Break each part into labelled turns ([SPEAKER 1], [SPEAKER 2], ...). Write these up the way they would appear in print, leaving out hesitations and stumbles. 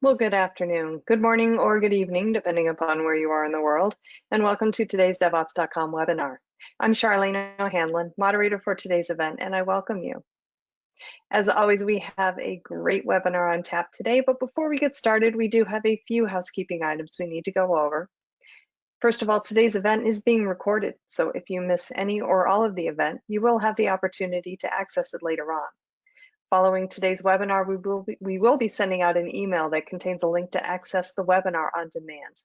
[SPEAKER 1] Well, good afternoon, good morning, or good evening, depending upon where you are in the world, and welcome to today's DevOps.com webinar. I'm Charlene O'Hanlon, moderator for today's event, and I welcome you. As always, we have a great webinar on tap today, but before we get started, we do have a few housekeeping items we need to go over. First of all, today's event is being recorded, so if you miss any or all of the event, you will have the opportunity to access it later on. Following today's webinar, we will be sending out an email that contains a link to access the webinar on demand.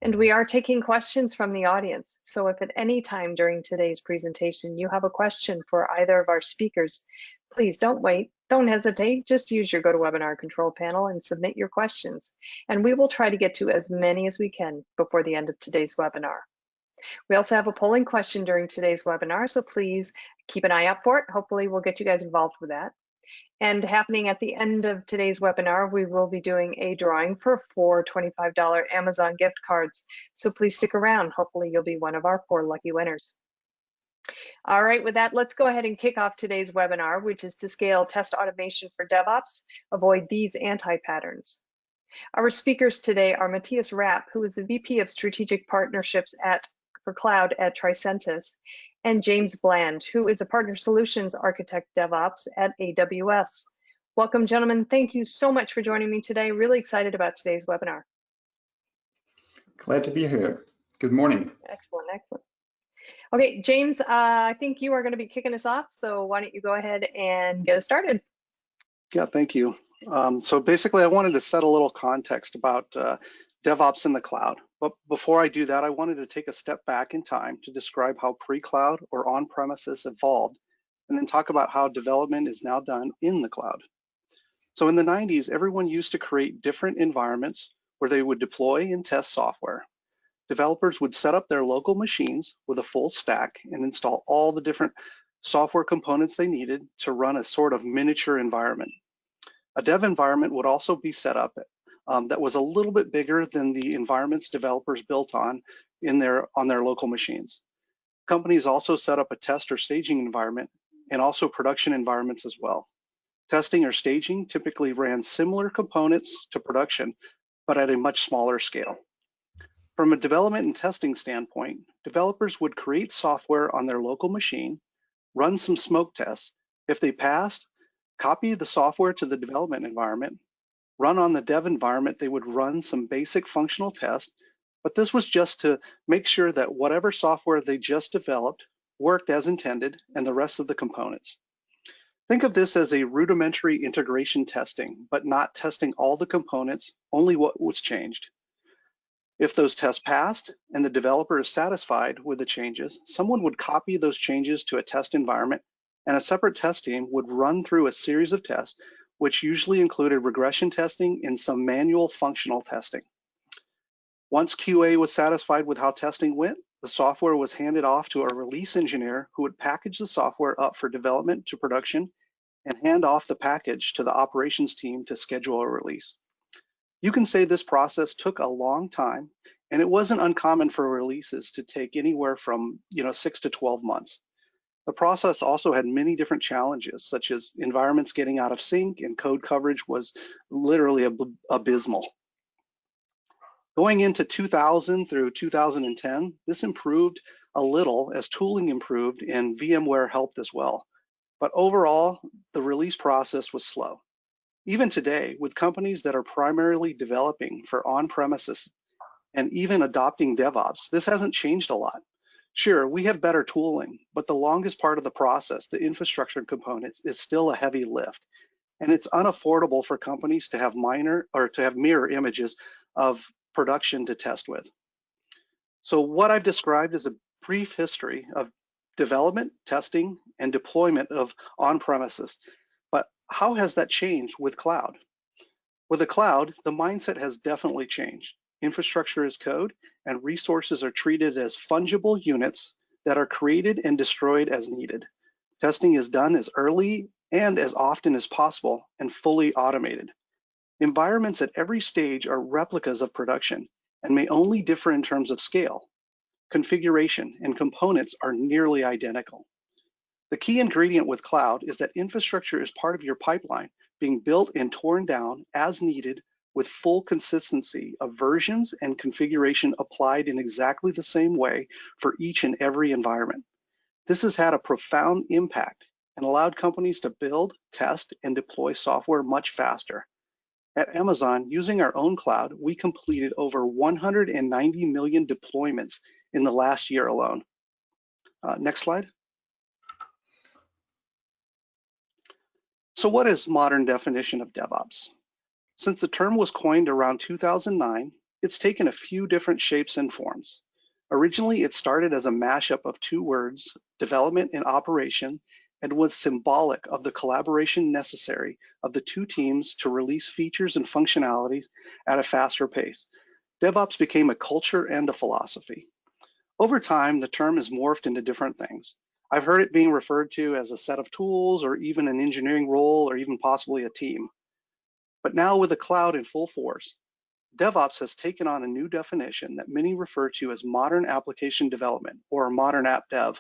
[SPEAKER 1] And we are taking questions from the audience. So if at any time during today's presentation you have a question for either of our speakers, please don't wait, don't hesitate, just use your GoToWebinar control panel and submit your questions. And we will try to get to as many as we can before the end of today's webinar. We also have a polling question during today's webinar, so please keep an eye out for it. Hopefully we'll get you guys involved with that. And happening at the end of today's webinar, we will be doing a drawing for 4 $25 Amazon gift cards. So please stick around. Hopefully you'll be one of our 4 lucky winners. All right, with that, let's go ahead and kick off today's webinar, which is to scale test automation for DevOps, avoid these anti-patterns. Our speakers today are Matthias Rapp, who is the VP of Strategic Partnerships for Cloud at Tricentis, and James Bland, who is a Partner Solutions Architect DevOps at AWS. Welcome, gentlemen. Thank you so much for joining me today. Really excited about today's webinar.
[SPEAKER 2] Glad to be here. Good morning.
[SPEAKER 1] Excellent, excellent. Okay, James, I think you are going to be kicking us off, so why don't you go ahead and get us started?
[SPEAKER 3] Yeah, thank you. So basically, I wanted to set a little context about DevOps in the cloud. But before I do that, I wanted to take a step back in time to describe how pre-cloud or on-premises evolved, and then talk about how development is now done in the cloud. So in the 90s, everyone used to create different environments where they would deploy and test software. Developers would set up their local machines with a full stack and install all the different software components they needed to run a sort of miniature environment. A dev environment would also be set up that was a little bit bigger than the environments developers built on their local machines. Companies also set up a test or staging environment and also production environments as well. Testing or staging typically ran similar components to production, but at a much smaller scale. From a development and testing standpoint, developers would create software on their local machine, run some smoke tests. If they passed, copy the software to the development environment, run on the dev environment, they would run some basic functional tests, but this was just to make sure that whatever software they just developed worked as intended and the rest of the components. Think of this as a rudimentary integration testing, but not testing all the components, only what was changed. If those tests passed and the developer is satisfied with the changes, someone would copy those changes to a test environment, and a separate test team would run through a series of tests, which usually included regression testing and some manual functional testing. Once QA was satisfied with how testing went, the software was handed off to a release engineer who would package the software up for development to production and hand off the package to the operations team to schedule a release. You can say this process took a long time, and it wasn't uncommon for releases to take anywhere from 6 to 12 months. The process also had many different challenges, such as environments getting out of sync, and code coverage was literally abysmal. Going into 2000 through 2010, this improved a little as tooling improved and VMware helped as well. But overall, the release process was slow. Even today, with companies that are primarily developing for on-premises and even adopting DevOps, this hasn't changed a lot. Sure, we have better tooling, but the longest part of the process, the infrastructure components, is still a heavy lift. And it's unaffordable for companies to have mirror images of production to test with. So what I've described is a brief history of development, testing, and deployment of on-premises. But how has that changed with cloud? With the cloud, the mindset has definitely changed. Infrastructure as code, and resources are treated as fungible units that are created and destroyed as needed. Testing is done as early and as often as possible and fully automated. Environments at every stage are replicas of production and may only differ in terms of scale. Configuration and components are nearly identical. The key ingredient with cloud is that infrastructure is part of your pipeline, being built and torn down as needed with full consistency of versions and configuration applied in exactly the same way for each and every environment. This has had a profound impact and allowed companies to build, test, and deploy software much faster. At Amazon, using our own cloud, we completed over 190 million deployments in the last year alone. Next slide. So what is modern definition of DevOps? Since the term was coined around 2009, it's taken a few different shapes and forms. Originally, it started as a mashup of two words, development and operation, and was symbolic of the collaboration necessary of the two teams to release features and functionalities at a faster pace. DevOps became a culture and a philosophy. Over time, the term has morphed into different things. I've heard it being referred to as a set of tools or even an engineering role or even possibly a team. But now with the cloud in full force, DevOps has taken on a new definition that many refer to as modern application development or modern app dev.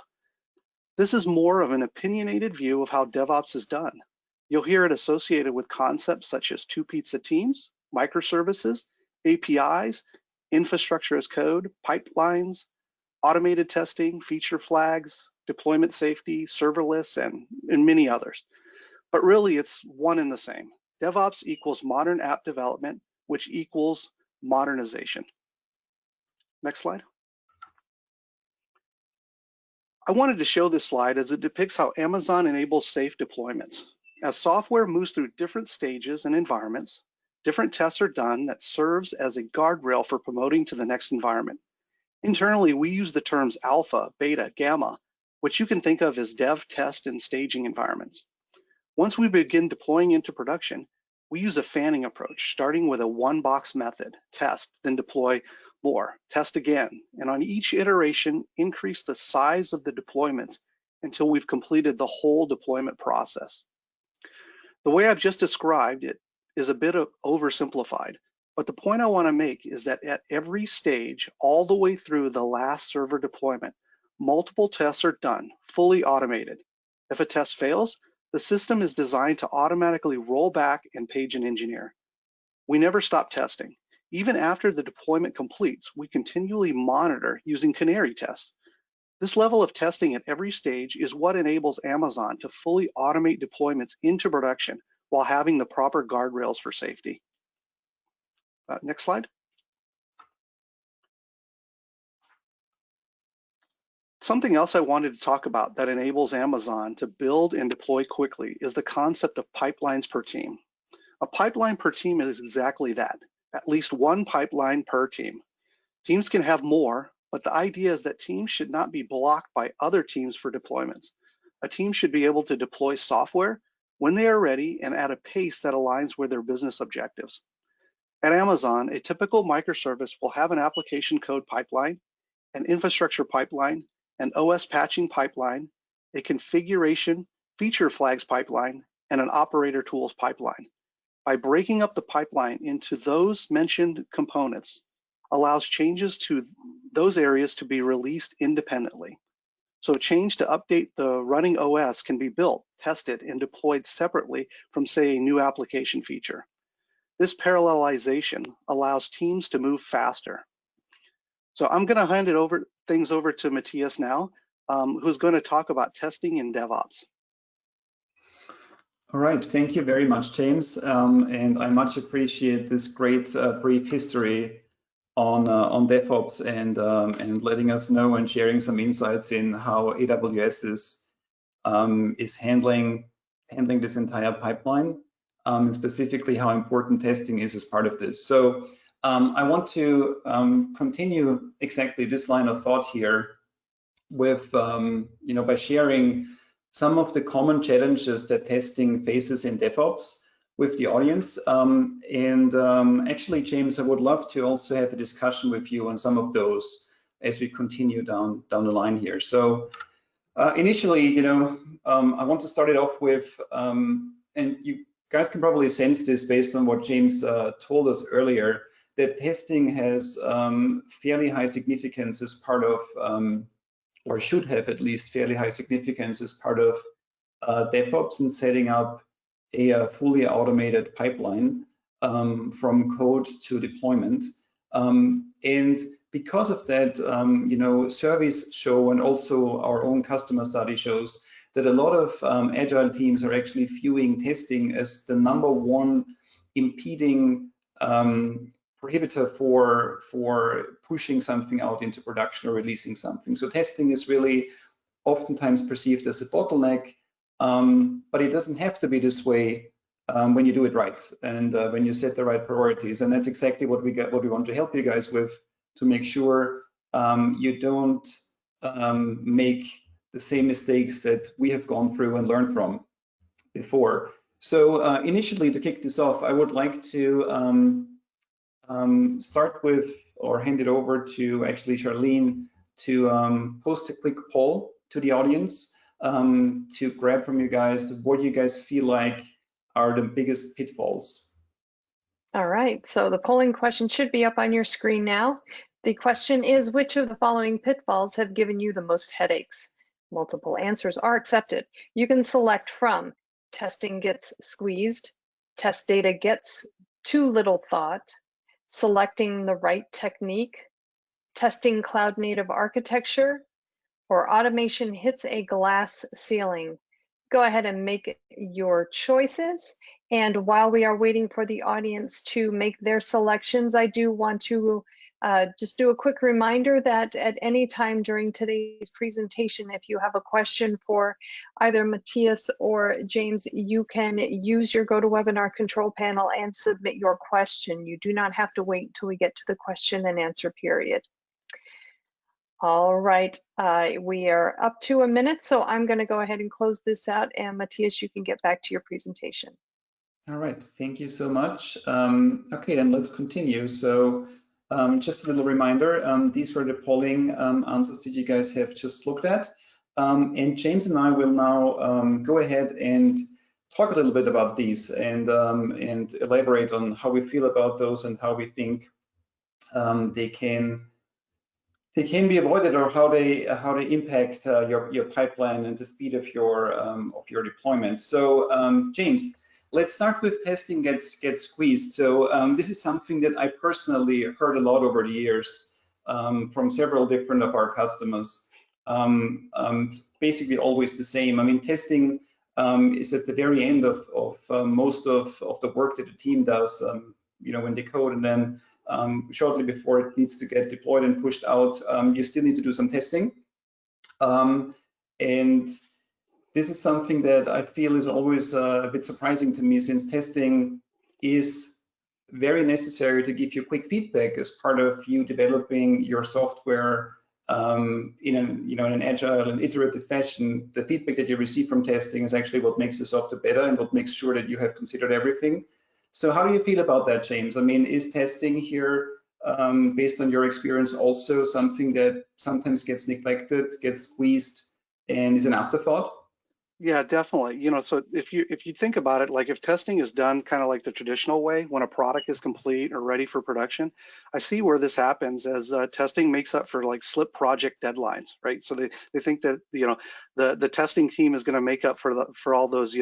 [SPEAKER 3] This is more of an opinionated view of how DevOps is done. You'll hear it associated with concepts such as two-pizza teams, microservices, APIs, infrastructure as code, pipelines, automated testing, feature flags, deployment safety, serverless, and many others. But really, it's one and the same. DevOps equals modern app development, which equals modernization. Next slide. I wanted to show this slide as it depicts how Amazon enables safe deployments. As software moves through different stages and environments, different tests are done that serves as a guardrail for promoting to the next environment. Internally, we use the terms alpha, beta, gamma, which you can think of as dev, test, and staging environments. Once we begin deploying into production, we use a fanning approach, starting with a one-box method, test, then deploy more, test again, and on each iteration, increase the size of the deployments until we've completed the whole deployment process. The way I've just described it is a bit oversimplified, but the point I want to make is that at every stage, all the way through the last server deployment, multiple tests are done, fully automated. If a test fails, the system is designed to automatically roll back and page an engineer. We never stop testing. Even after the deployment completes, we continually monitor using canary tests. This level of testing at every stage is what enables Amazon to fully automate deployments into production while having the proper guardrails for safety. Next slide. Something else I wanted to talk about that enables Amazon to build and deploy quickly is the concept of pipelines per team. A pipeline per team is exactly that, at least one pipeline per team. Teams can have more, but the idea is that teams should not be blocked by other teams for deployments. A team should be able to deploy software when they are ready and at a pace that aligns with their business objectives. At Amazon, a typical microservice will have an application code pipeline, an infrastructure pipeline, an OS patching pipeline, a configuration feature flags pipeline, and an operator tools pipeline. By breaking up the pipeline into those mentioned components, allows changes to those areas to be released independently. So a change to update the running OS can be built, tested, and deployed separately from, say, a new application feature. This parallelization allows teams to move faster. So I'm going to hand things over to Matthias now, who's going to talk about testing in DevOps.
[SPEAKER 2] All right, thank you very much, James. And I much appreciate this great brief history on DevOps and letting us know and sharing some insights in how AWS is handling this entire pipeline, and specifically how important testing is as part of this. So I want to continue exactly this line of thought here with, by sharing some of the common challenges that testing faces in DevOps with the audience. Actually, James, I would love to also have a discussion with you on some of those as we continue down the line here. So initially, I want to start it off with, and you guys can probably sense this based on what James told us earlier, that testing has fairly high significance as part of, or should have at least fairly high significance as part of DevOps in setting up a fully automated pipeline. from code to deployment. And because of that, surveys show, and also our own customer study shows, that a lot of agile teams are actually viewing testing as the #1 impeding prohibitor for pushing something out into production or releasing something. So testing is really oftentimes perceived as a bottleneck, but it doesn't have to be this way when you do it right, and when you set the right priorities. And that's exactly what we want to help you guys with, to make sure you don't make the same mistakes that we have gone through and learned from before. So initially, to kick this off, I would like to start with, or hand it over to actually Charlene, to post a quick poll to the audience to grab from you guys what you guys feel like are the biggest pitfalls.
[SPEAKER 1] All right, so the polling question should be up on your screen now. The question is, which of the following pitfalls have given you the most headaches? Multiple answers are accepted. You can select from testing gets squeezed, test data gets too little thought, selecting the right technique, testing cloud native architecture, or automation hits a glass ceiling. Go ahead and make your choices. And while we are waiting for the audience to make their selections, I do want to just do a quick reminder that at any time during today's presentation, if you have a question for either Matthias or James, you can use your GoToWebinar control panel and submit your question. You do not have to wait until we get to the question and answer period. All right, we are up to a minute, so I'm going to go ahead and close this out, and Matthias, you can get back to your presentation.
[SPEAKER 2] All right, thank you so much. Okay, then let's continue. So just a little reminder, these were the polling answers that you guys have just looked at. And James and I will now go ahead and talk a little bit about these and elaborate on how we feel about those and how we think they can be avoided, or how they impact your pipeline and the speed of your deployment. So James, let's start with testing gets squeezed. So this is something that I personally heard a lot over the years from several different of our customers. It's basically always the same. I mean, testing is at the very end of most of the work that the team does. When they code, and then shortly before it needs to get deployed and pushed out, you still need to do some testing. And this is something that I feel is always a bit surprising to me, since testing is very necessary to give you quick feedback as part of you developing your software in an agile and iterative fashion. The feedback that you receive from testing is actually what makes the software better and what makes sure that you have considered everything. So how do you feel about that, James? I mean, is testing here, based on your experience, also something that sometimes gets neglected, gets squeezed, and is an afterthought?
[SPEAKER 3] Yeah, definitely. So if you think about it, like if testing is done kind of like the traditional way, when a product is complete or ready for production, I see where this happens as testing makes up for like slip project deadlines, right? So they think that the testing team is going to make up for all those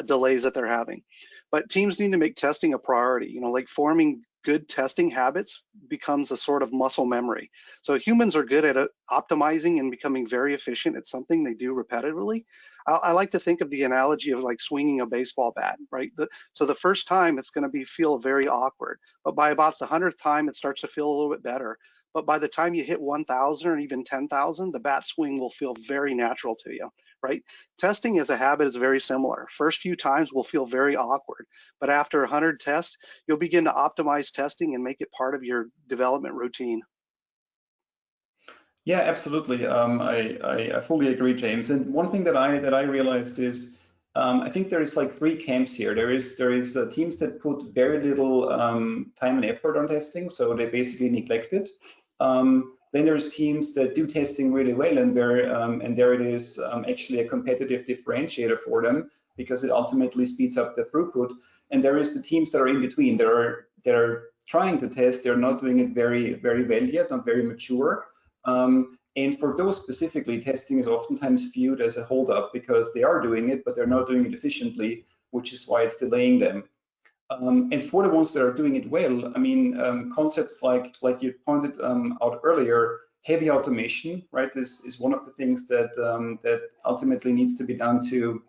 [SPEAKER 3] delays that they're having. But teams need to make testing a priority. Like forming good testing habits becomes a sort of muscle memory. So humans are good at optimizing and becoming very efficient at something they do repetitively. I like to think of the analogy of like swinging a baseball bat, right? So the first time it's going to feel very awkward, but by about the 100th time it starts to feel a little bit better. But by the time you hit 1,000 or even 10,000, the bat swing will feel very natural to you, right? Testing as a habit is very similar. First few times will feel very awkward, but after 100 tests, you'll begin to optimize testing and make it part of your development routine.
[SPEAKER 2] Yeah, absolutely. I fully agree, James. And one thing that I realized is I think there is like three camps here. There is teams that put very little time and effort on testing, so they basically neglect it. Then there's teams that do testing really well, and there it is actually a competitive differentiator for them, because it ultimately speeds up the throughput. And there is the teams that are in between. They're trying to test, they're not doing it very well yet, not very mature. And for those specifically, testing is oftentimes viewed as a holdup, because they are doing it, but they're not doing it efficiently, which is why it's delaying them. And for the ones that are doing it well, I mean, concepts like you pointed out earlier, heavy automation, right? This is one of the things that that ultimately needs to be done to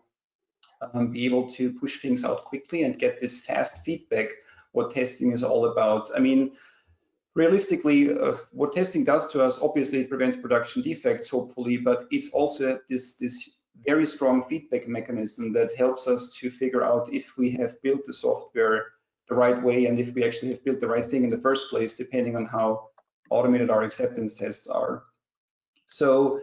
[SPEAKER 2] be able to push things out quickly and get this fast feedback. What testing is all about. I mean, realistically, what testing does to us, obviously it prevents production defects, hopefully, but it's also this very strong feedback mechanism that helps us to figure out if we have built the software the right way and if we actually have built the right thing in the first place, depending on how automated our acceptance tests are. So,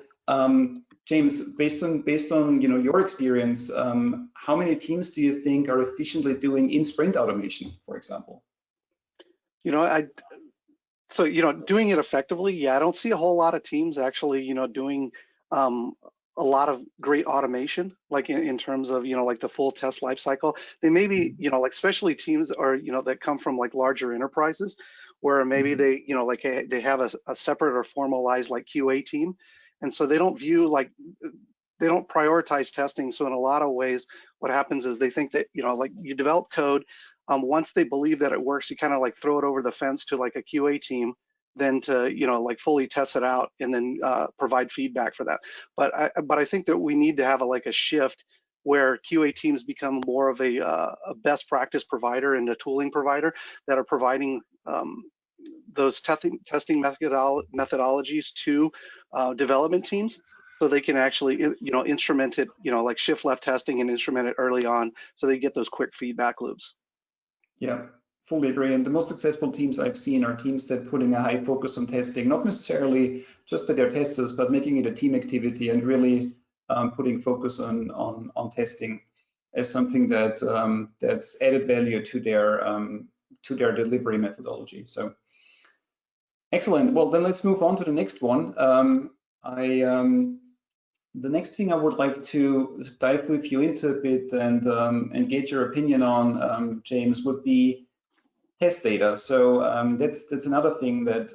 [SPEAKER 2] James, based on your experience, how many teams do you think are efficiently doing in sprint automation, for example?
[SPEAKER 3] So, doing it effectively, yeah, I don't see a whole lot of teams actually, doing a lot of great automation, like in terms of, like the full test life cycle. They may be, like especially teams or, that come from like larger enterprises where maybe they, like they have a separate or formalized like QA team. And so they don't view they don't prioritize testing. So in a lot of ways, what happens is they think that, like you develop code, once they believe that it works, you kind of like throw it over the fence to like a QA team, then to, like fully test it out and then provide feedback for that. But I think that we need to have a shift where QA teams become more of a best practice provider and a tooling provider that are providing those testing methodologies to development teams, so they can actually, instrument it, like shift left testing and instrument it early on, so they get those quick feedback loops.
[SPEAKER 2] Yeah, fully agree. And the most successful teams I've seen are teams that putting a high focus on testing, not necessarily just for their testers, but making it a team activity and really putting focus on testing as something that that's added value to their delivery methodology. So excellent. Well, then let's move on to the next one. The next thing I would like to dive with you into a bit and get your opinion on, James, would be test data. So that's another thing that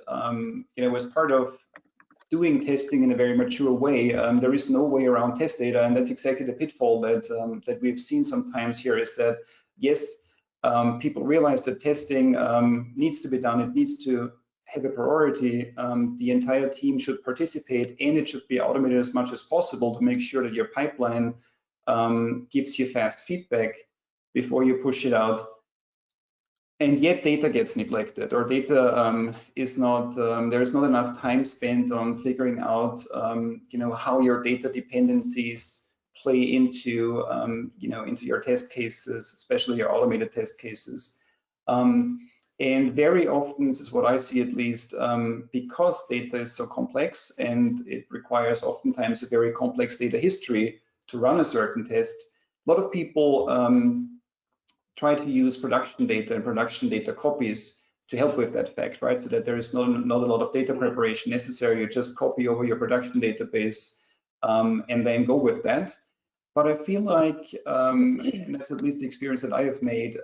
[SPEAKER 2] as part of doing testing in a very mature way, there is no way around test data, and that's exactly the pitfall that we've seen sometimes here. Is that yes, people realize that testing needs to be done. It needs to have a priority. The entire team should participate, and it should be automated as much as possible to make sure that your pipeline gives you fast feedback before you push it out. And yet data gets neglected, or data is not, there is not enough time spent on figuring out, how your data dependencies play into, into your test cases, especially your automated test cases. And very often, this is what I see at least, because data is so complex and it requires oftentimes a very complex data history to run a certain test, a lot of people try to use production data and production data copies to help with that fact, right? So that there is not a lot of data preparation necessary. You just copy over your production database and then go with that. But I feel like, and that's at least the experience that I have made,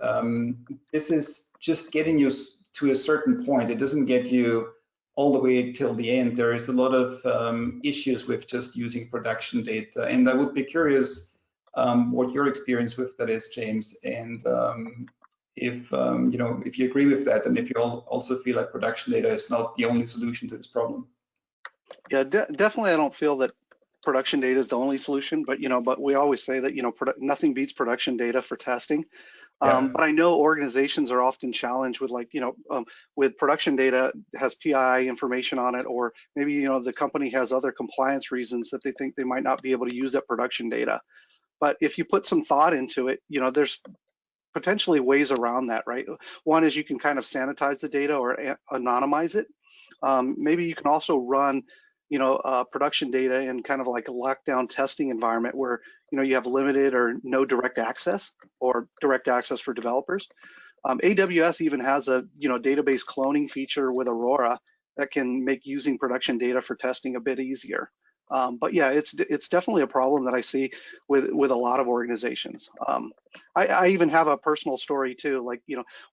[SPEAKER 2] this is just getting you to a certain point. It doesn't get you all the way till the end. There is a lot of issues with just using production data. And I would be curious what your experience with that is, James, and if if you agree with that, and if you also feel like production data is not the only solution to this problem.
[SPEAKER 3] Yeah, definitely. I don't feel that production data is the only solution, but but we always say that nothing beats production data for testing.
[SPEAKER 2] Yeah.
[SPEAKER 3] But I know organizations are often challenged with with production data has PII information on it, or maybe the company has other compliance reasons that they think they might not be able to use that production data. But if you put some thought into it, there's potentially ways around that, right? One is you can kind of sanitize the data or anonymize it. Maybe you can also run production data in kind of like a lockdown testing environment where you have limited or no direct access, or direct access for developers. AWS even has a database cloning feature with Aurora that can make using production data for testing a bit easier. But yeah, it's definitely a problem that I see with a lot of organizations. I even have a personal story too. Like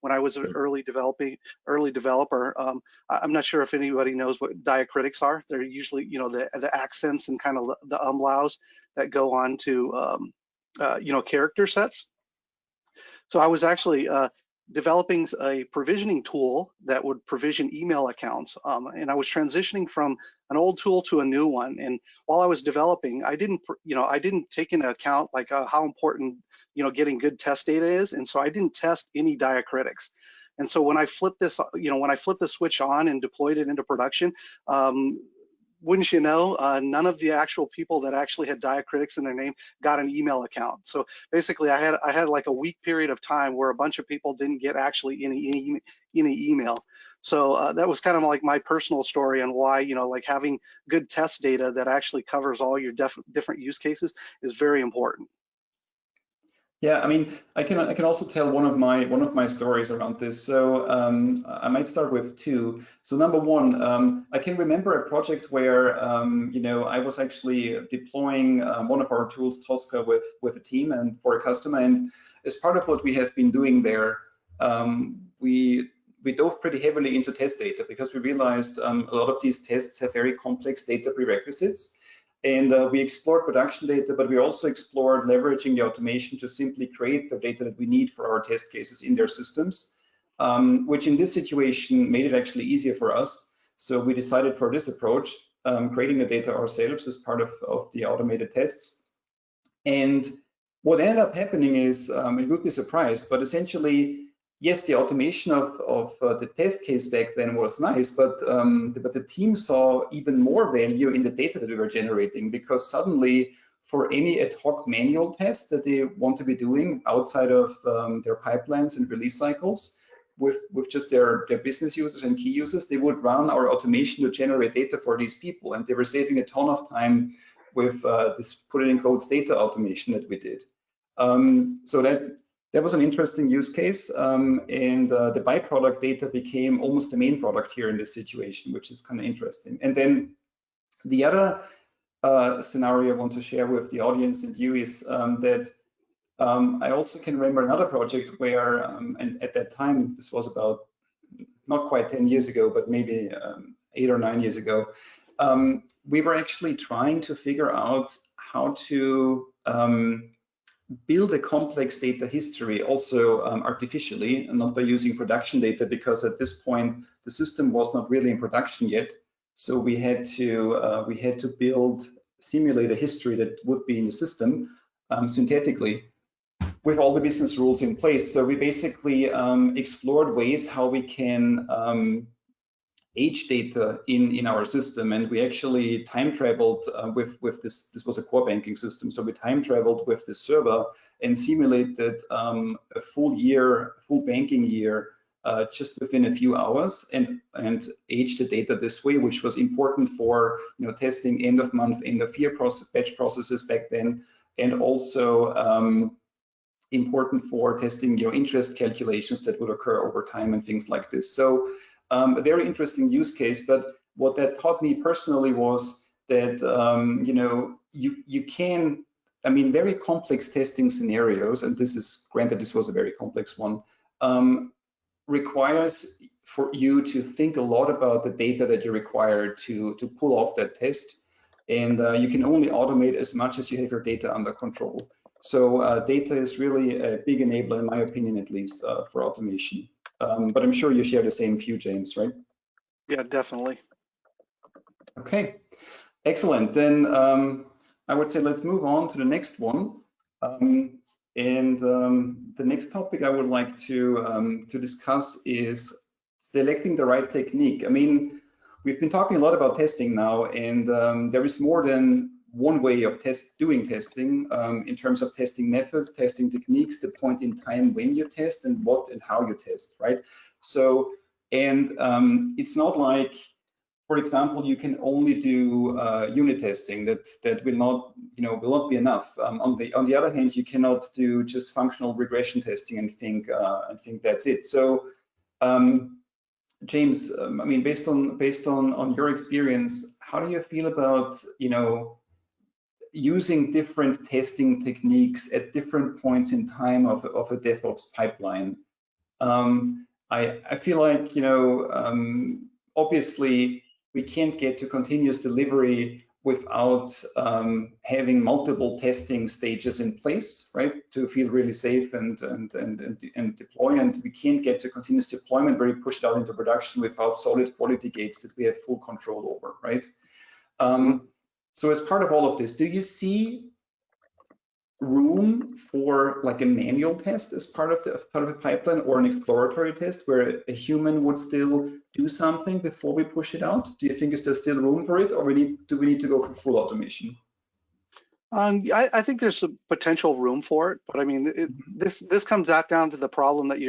[SPEAKER 3] when I was an early developer, I'm not sure if anybody knows what diacritics are. They're usually the accents and kind of the umlauts that go on to character sets. So I was actually developing a provisioning tool that would provision email accounts. And I was transitioning from an old tool to a new one. And while I was developing, I didn't take into account like how important, getting good test data is. And so I didn't test any diacritics. And so when I flipped this, when I flipped the switch on and deployed it into production, wouldn't you know, none of the actual people that actually had diacritics in their name got an email account. So basically, I had like a week period of time where a bunch of people didn't get actually any email. So that was kind of like my personal story on why, like having good test data that actually covers all your different use cases is very important.
[SPEAKER 2] Yeah, I mean, I can also tell one of my stories around this. So I might start with two. So number one, I can remember a project where I was actually deploying one of our tools, Tosca, with a team and for a customer. And as part of what we have been doing there, we dove pretty heavily into test data because we realized a lot of these tests have very complex data prerequisites. And we explored production data, but we also explored leveraging the automation to simply create the data that we need for our test cases in their systems, which in this situation made it actually easier for us. So we decided for this approach, creating the data ourselves as part of the automated tests. And what ended up happening is, you would be surprised, but essentially, yes, the automation of the test case back then was nice, but the team saw even more value in the data that we were generating, because suddenly for any ad hoc manual test that they want to be doing outside of their pipelines and release cycles with just their business users and key users, they would run our automation to generate data for these people. And they were saving a ton of time with this put it in quotes data automation that we did. So that was an interesting use case, and the byproduct data became almost the main product here in this situation, which is kind of interesting. And then the other scenario I want to share with the audience and you is that I also can remember another project where, and at that time, this was about not quite 10 years ago, but maybe 8 or 9 years ago, we were actually trying to figure out how to build a complex data history also artificially, and not by using production data, because at this point the system was not really in production yet. So we had to simulate a history that would be in the system synthetically with all the business rules in place. So we basically explored ways how we can age data in our system, and we actually time traveled with this. This was a core banking system, so we time traveled with the server and simulated a full banking year just within a few hours, and aged the data this way, which was important for testing end of month, end of year batch processes back then, and also important for testing interest calculations that would occur over time and things like this. So a very interesting use case, but what that taught me personally was that you can, very complex testing scenarios, and this is, granted, this was a very complex one, requires for you to think a lot about the data that you require to pull off that test, and you can only automate as much as you have your data under control. So data is really a big enabler, in my opinion, at least, for automation. But I'm sure you share the same view, James, right?
[SPEAKER 3] Yeah, definitely.
[SPEAKER 2] Okay, excellent. Then I would say let's move on to the next one. The next topic I would like to discuss is selecting the right technique. We've been talking a lot about testing now, and there is more than one way of doing testing in terms of testing methods, testing techniques, the point in time when you test, and what and how you test, right? So, and it's not like, for example, you can only do unit testing. That will not be enough. On the other hand, you cannot do just functional regression testing and think that's it. So, James, based on your experience, how do you feel about using different testing techniques at different points in time of a DevOps pipeline? I feel like obviously we can't get to continuous delivery without having multiple testing stages in place, right, to feel really safe and deploy. And we can't get to continuous deployment where we push it out into production without solid quality gates that we have full control over, right? So as part of all of this, do you see room for like a manual test as part of the pipeline, or an exploratory test where a human would still do something before we push it out? Do you think is there still room for it, or do we need to go for full automation?
[SPEAKER 3] I think there's some potential room for it, but I mean, this comes back down to the problem that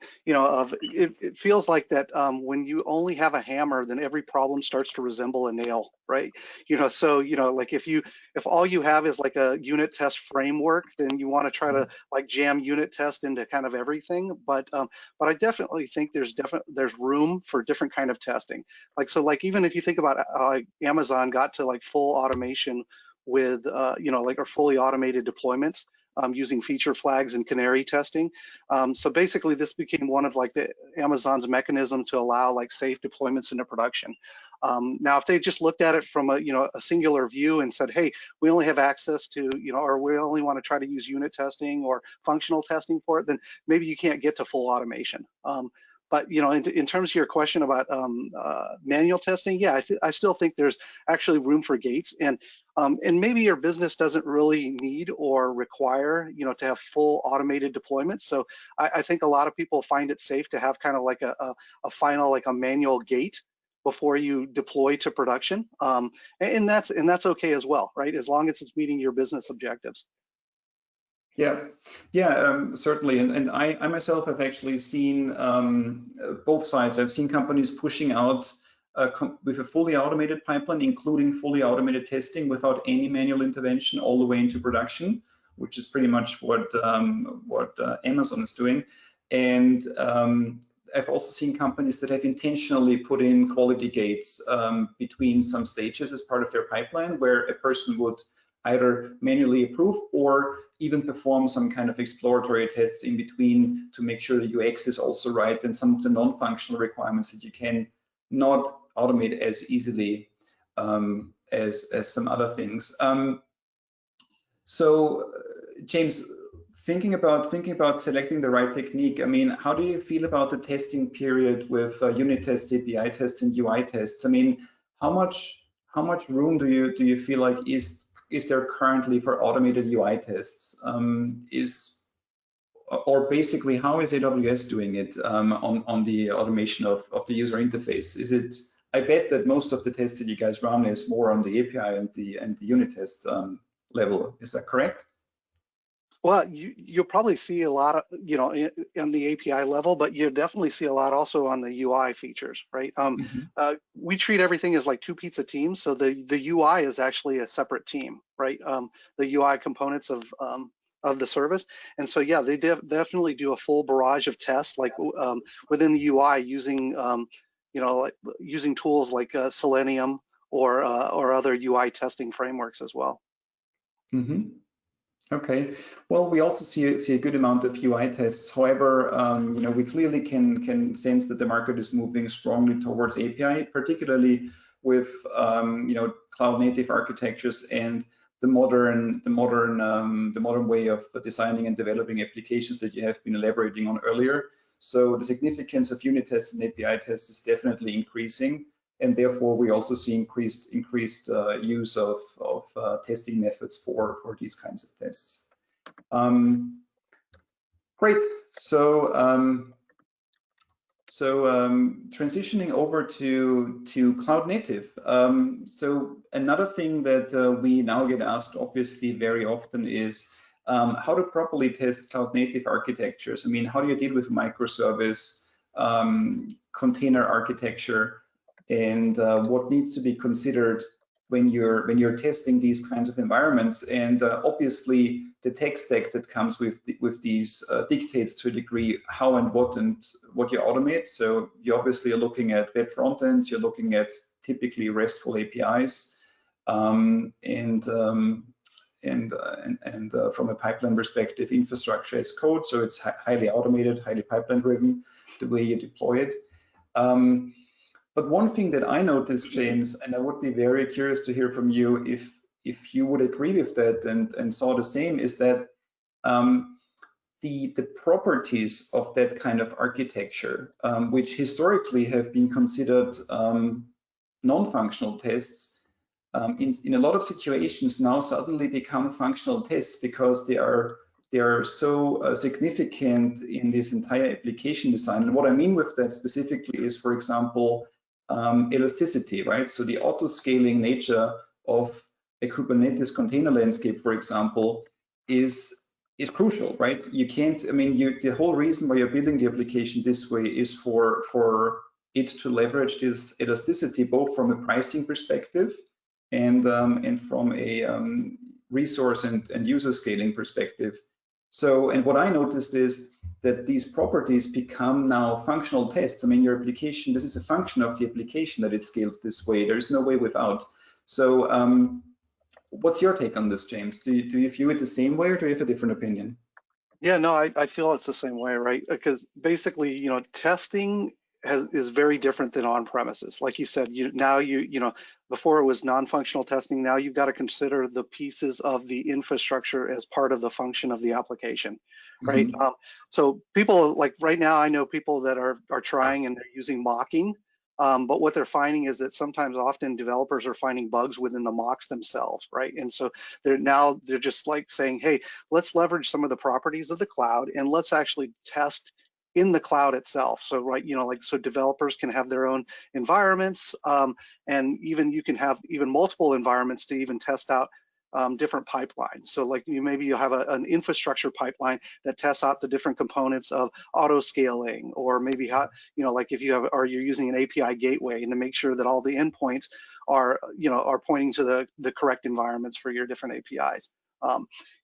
[SPEAKER 3] it feels like that when you only have a hammer, then every problem starts to resemble a nail, right? So like if all you have is like a unit test framework, then you want to try to like jam unit test into kind of everything. But I definitely think there's room for different kind of testing. Like even if you think about like Amazon got to like full automation with like our fully automated deployments using feature flags and canary testing. So basically this became one of like the Amazon's mechanism to allow like safe deployments into production. Now, if they just looked at it from a singular view and said, hey, we only have access to, or we only want to try to use unit testing or functional testing for it, then maybe you can't get to full automation. But in terms of your question about manual testing, yeah, I still think there's actually room for gates, and maybe your business doesn't really need or require to have full automated deployments. So I think a lot of people find it safe to have kind of like a final like a manual gate before you deploy to production, and that's okay as well, right? As long as it's meeting your business objectives.
[SPEAKER 2] Yeah, certainly. And I myself have actually seen both sides. I've seen companies pushing out with a fully automated pipeline, including fully automated testing without any manual intervention all the way into production, which is pretty much what Amazon is doing. And I've also seen companies that have intentionally put in quality gates between some stages as part of their pipeline, where a person would either manually approve or even perform some kind of exploratory tests in between to make sure the UX is also right, and some of the non-functional requirements that you can not automate as easily as some other things. So James, thinking about selecting the right technique, I mean, how do you feel about the testing period with unit tests, API tests, and UI tests? I mean, how much room do you feel like is there currently for automated UI tests? Or basically, how is AWS doing it on the automation of the user interface? Is it? I bet that most of the tests that you guys run is more on the API and the unit test level. Is that correct?
[SPEAKER 3] Well, you'll probably see a lot of, in the API level, but you definitely see a lot also on the UI features, right? We treat everything as like two pizza teams. So the UI is actually a separate team, right? The UI components of the service. And so, yeah, they definitely do a full barrage of tests, like within the UI using, like using tools like Selenium or other UI testing frameworks as well.
[SPEAKER 2] Okay, well, we also see a good amount of UI tests. However, we clearly can sense that the market is moving strongly towards API, particularly with cloud native architectures and the modern way of designing and developing applications that you have been elaborating on earlier. So the significance of unit tests and API tests is definitely increasing. And therefore, we also see increased use of testing methods for these kinds of tests. Great. So transitioning over to cloud native. So another thing that we now get asked, obviously, very often is how to properly test cloud native architectures. I mean, how do you deal with microservice, container architecture? And what needs to be considered when you're testing these kinds of environments? And obviously, the tech stack that comes with these dictates to a degree how and what you automate. So you obviously are looking at web frontends, you're looking at typically RESTful APIs, and from a pipeline perspective, infrastructure as code. So it's highly automated, highly pipeline driven, the way you deploy it. But one thing that I noticed, James, and I would be very curious to hear from you if you would agree with that and saw the same, is that the properties of that kind of architecture, which historically have been considered non-functional tests, in a lot of situations now suddenly become functional tests because they are so significant in this entire application design. And what I mean with that specifically is, for example, elasticity, right? So the auto-scaling nature of a Kubernetes container landscape, for example, is crucial, right? You can't, I mean, the whole reason why you're building the application this way is for it to leverage this elasticity, both from a pricing perspective and from a resource and user scaling perspective. So, and what I noticed is that these properties become now functional tests. I mean, your application, this is a function of the application that it scales this way. There is no way without. So, what's your take on this, James? Do you view it the same way, or do you have a different opinion?
[SPEAKER 3] Yeah, no, I feel it's the same way, right? Because basically, testing is very different than on premises. Like you said, before it was non-functional testing. Now you've got to consider the pieces of the infrastructure as part of the function of the application, right?
[SPEAKER 2] Mm-hmm.
[SPEAKER 3] So people, like right now, I know people that are trying and they're using mocking. But what they're finding is that often developers are finding bugs within the mocks themselves, right? And so they're just like saying, hey, let's leverage some of the properties of the cloud and let's actually test in the cloud itself. So so developers can have their own environments, and even you can have even multiple environments to even test out different pipelines. So like maybe you'll have an infrastructure pipeline that tests out the different components of auto scaling, or maybe like if you're using an API gateway, and to make sure that all the endpoints are pointing to the correct environments for your different APIs.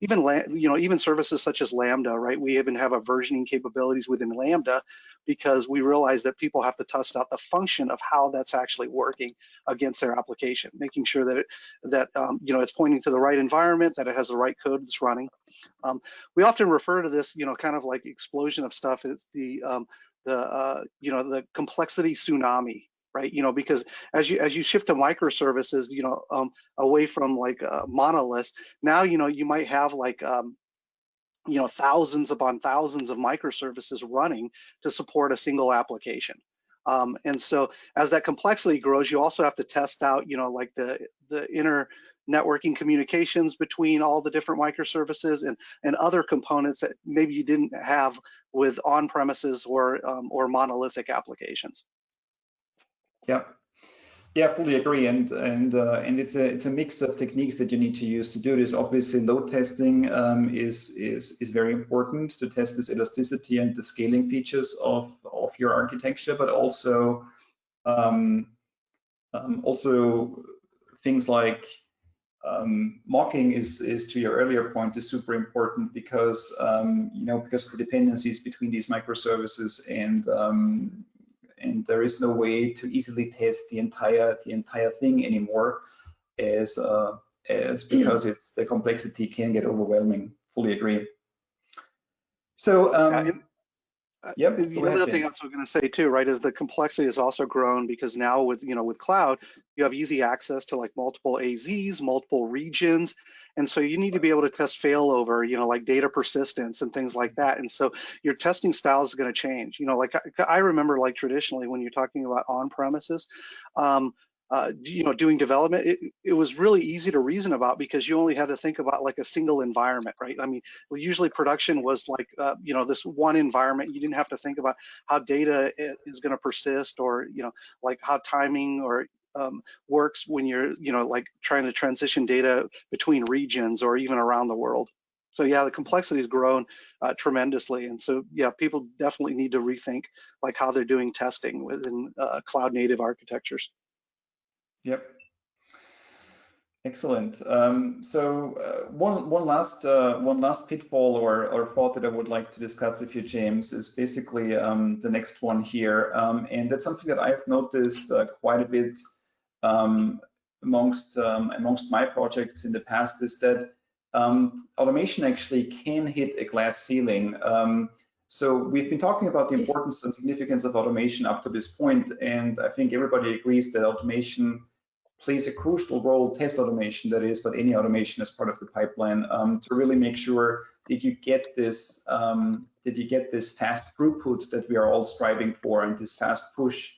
[SPEAKER 3] Even services such as Lambda, right? We even have a versioning capabilities within Lambda because we realize that people have to test out the function of how that's actually working against their application, making sure that it's pointing to the right environment, that it has the right code that's running. We often refer to this, kind of like explosion of stuff. It's the complexity tsunami, right? Because as you shift to microservices, away from like monoliths, now you might have like thousands upon thousands of microservices running to support a single application. And so as that complexity grows, you also have to test out, like the inner networking communications between all the different microservices and other components that maybe you didn't have with on-premises or monolithic applications.
[SPEAKER 2] Yeah. Yeah, fully agree, and it's a mix of techniques that you need to use to do this. Obviously, load testing is very important to test this elasticity and the scaling features of your architecture, but also things like mocking is to your earlier point is super important because because of the dependencies between these microservices and there is no way to easily test the entire thing anymore, as because the complexity can get overwhelming. Fully agree. So yep.
[SPEAKER 3] The other thing I was going to say too, right, is the complexity has also grown because now with cloud, you have easy access to like multiple AZs, multiple regions. And so you need to be able to test failover, like data persistence and things like that. And so your testing style is going to change. Like I remember, like traditionally when you're talking about on-premises, doing development, it was really easy to reason about because you only had to think about like a single environment, right? I mean, usually production was like, this one environment. You didn't have to think about how data is going to persist or, like how timing or works when you're, like trying to transition data between regions or even around the world. So yeah, the complexity has grown tremendously. And so, yeah, people definitely need to rethink like how they're doing testing within cloud native architectures.
[SPEAKER 2] Yep. Excellent. So one last pitfall or thought that I would like to discuss with you, James, is basically the next one here, and that's something that I've noticed quite a bit amongst my projects in the past, is that automation actually can hit a glass ceiling So we've been talking about the importance and significance of automation up to this point, and I think everybody agrees that automation plays a crucial role, test automation that is, but any automation as part of the pipeline, to really make sure that you get this fast throughput that we are all striving for, and this fast push